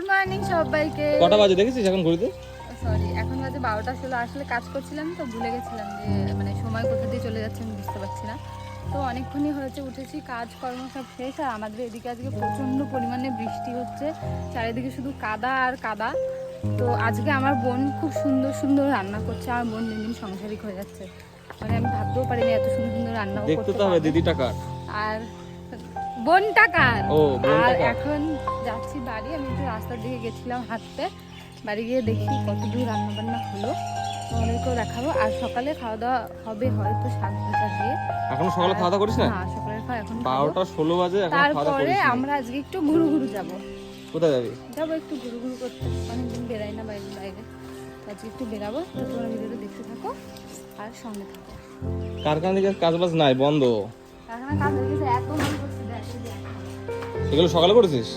Good morning সবাইকে। কটা বাজে দেখেছিস এখন ঘড়িতে? সরি, এখন বাজে 12টা 16। আসলে কাজ করছিলাম তো ভুলে গেছিলাম যে মানে সময় কোথা দিয়ে চলে যাচ্ছে আমি বুঝতে পারছি না। তো অনেকক্ষণই হয়েছে উঠেছি, কাজকর্ম সব শেষ। আর আমাদের এদিকে আজকে প্রচণ্ড পরিমাণে বৃষ্টি হচ্ছে, চারিদিকে শুধু কাদা আর কাদা। তো আজকে আমার বোন খুব সুন্দর সুন্দর রান্না করছে। আমার বোন দিন দিন সংসারিক হয়ে যাচ্ছে, মানে আমি ভাবতেও পারিনি এত সুন্দর সুন্দর রান্না দেখতে তো হবে দিদি টাকার আর বোন টাকার। ও বোন আর টাকার। এখন যাচ্ছি বাড়ি। আমি একটু রাস্তার দিকে গেছিলাম হাঁটতে, বাড়ি গিয়ে দেখি কত দূর রান্না বান্না হলো, তোমাদেরকেও দেখাবো। আর সকালে খাওয়া দাওয়া হবে হয়তো 7টা দিয়ে। এখনো সকালে খাওয়া দাওয়া করিস না? না, সকালের খাওয়া এখন 12টা 16 বাজে এখন খাওয়া দাওয়া তারপরে করিস না? আমরা আজকে একটু ঘুরু ঘুরু যাবো। কোথায় যাবি? যাবো একটু ঘুরু ঘুরু করতে, অনেকদিন বেরাই না বাইরে বাইরে। আজকে একটু বেরাবো, তো তোমরা ভিডিওটা দেখতে থাকো আর সঙ্গে থাকো। কারখানা দিকে কাজ বাজ নাই, বন্ধ। কারখানা কাজ হয়ে গেছে, এত মনে করছি এগুলো সকালে করেছিস?